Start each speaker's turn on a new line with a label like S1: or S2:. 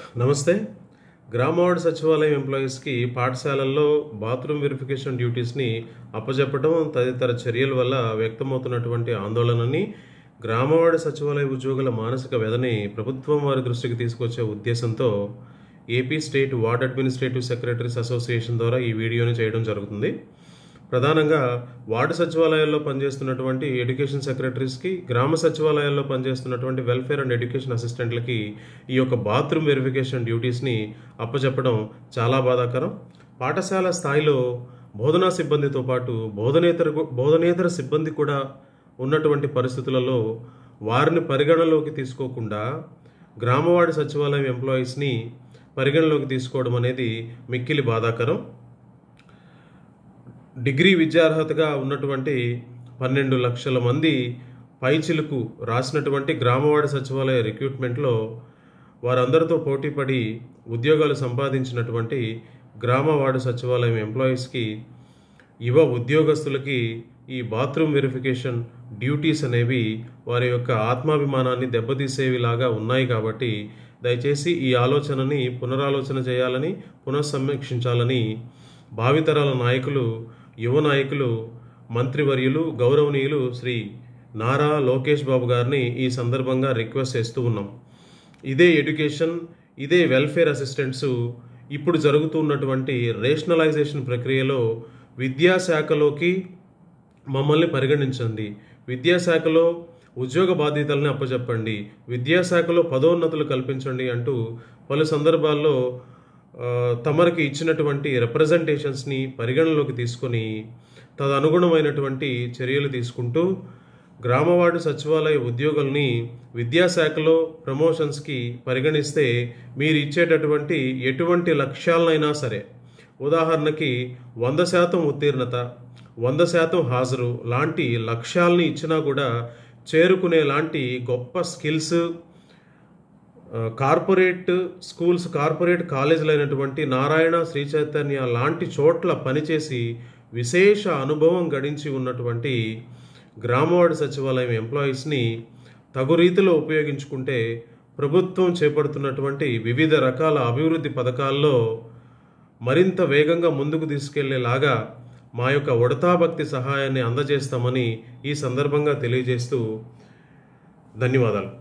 S1: నమస్తే. గ్రామ వార్డు సచివాలయం ఎంప్లాయీస్‌కి పాఠశాలల్లో బాత్రూమ్ వెరిఫికేషన్ డ్యూటీస్‌ని అప్పజెప్పడం తదితర చర్యల వల్ల వ్యక్తమవుతున్నటువంటి ఆందోళనని, గ్రామ వార్డు సచివాలయ ఉద్యోగుల మానసిక వ్యధని ప్రభుత్వం వారి దృష్టికి తీసుకొచ్చే ఉద్దేశంతో AP state ward administrative secretaries association ద్వారా ఈ వీడియోని చేయడం జరుగుతుంది. ప్రధానంగా వార్డు సచివాలయాల్లో పనిచేస్తున్నటువంటి ఎడ్యుకేషన్ సెక్రటరీస్కి, గ్రామ సచివాలయాల్లో పనిచేస్తున్నటువంటి వెల్ఫేర్ అండ్ ఎడ్యుకేషన్ అసిస్టెంట్లకి ఈ యొక్క బాత్రూమ్ వెరిఫికేషన్ డ్యూటీస్ని అప్పచెప్పడం చాలా బాధాకరం. పాఠశాల స్థాయిలో బోధనా సిబ్బందితో పాటు బోధనేతర సిబ్బంది కూడా ఉన్నటువంటి పరిస్థితులలో వారిని పరిగణలోకి తీసుకోకుండా గ్రామవార్డు సచివాలయం ఎంప్లాయీస్ని పరిగణలోకి తీసుకోవడం అనేది మిక్కిలి బాధాకరం. డిగ్రీ విద్యార్హతగా ఉన్నటువంటి 12 లక్షల మంది పైచిలుకు రాసినటువంటి గ్రామవార్డు సచివాలయ రిక్రూట్మెంట్లో వారందరితో పోటీపడి ఉద్యోగాలు సంపాదించినటువంటి గ్రామవార్డు సచివాలయం ఎంప్లాయీస్కి, యువ ఉద్యోగస్తులకి ఈ బాత్రూమ్ వెరిఫికేషన్ డ్యూటీస్ అనేవి వారి యొక్క ఆత్మాభిమానాన్ని దెబ్బతీసేవిలాగా ఉన్నాయి. కాబట్టి దయచేసి ఈ ఆలోచనని పునరాలోచన చేయాలని, పునఃసమీక్షించాలని భావితరాల నాయకులు, యువ నాయకులు, మంత్రివర్యులు, గౌరవనీయులు శ్రీ నారా లోకేష్ బాబు గారిని ఈ సందర్భంగా రిక్వెస్ట్ చేస్తూ ఉన్నాం. ఇదే ఎడ్యుకేషన్, ఇదే వెల్ఫేర్ అసిస్టెంట్స్ ఇప్పుడు జరుగుతున్నటువంటి రేషనలైజేషన్ ప్రక్రియలో విద్యాశాఖలోకి మమ్మల్ని పరిగణించండి, విద్యాశాఖలో ఉద్యోగ బాధ్యతలను అప్పచెప్పండి, విద్యాశాఖలో పదోన్నతులు కల్పించండి అంటూ పలు సందర్భాల్లో తమరికి ఇచ్చినటువంటి రిప్రజెంటేషన్స్ని పరిగణలోకి తీసుకొని తదనుగుణమైనటువంటి చర్యలు తీసుకుంటూ గ్రామవార్డు సచివాలయ ఉద్యోగుల్ని విద్యాశాఖలో ప్రమోషన్స్కి పరిగణిస్తే మీరు ఇచ్చేటటువంటి ఎటువంటి లక్ష్యాలనైనా సరే, ఉదాహరణకి 100% ఉత్తీర్ణత, 100% హాజరు లాంటి లక్ష్యాలని ఇచ్చినా కూడా చేరుకునే లాంటి గొప్ప స్కిల్స్, కార్పొరేట్ స్కూల్స్, కార్పొరేట్ కాలేజీలు అయినటువంటి నారాయణ, శ్రీ చైతన్య లాంటి చోట్ల పనిచేసి విశేష అనుభవం గడించి ఉన్నటువంటి గ్రామవార్డు సచివాలయం ఎంప్లాయీస్ని తగు రీతిలో ఉపయోగించుకుంటే ప్రభుత్వం చేపడుతున్నటువంటి వివిధ రకాల అభివృద్ధి పథకాల్లో మరింత వేగంగా ముందుకు తీసుకెళ్లేలాగా మా యొక్క ఉడతాభక్తి సహాయాన్ని అందజేస్తామని ఈ సందర్భంగా తెలియజేస్తూ ధన్యవాదాలు.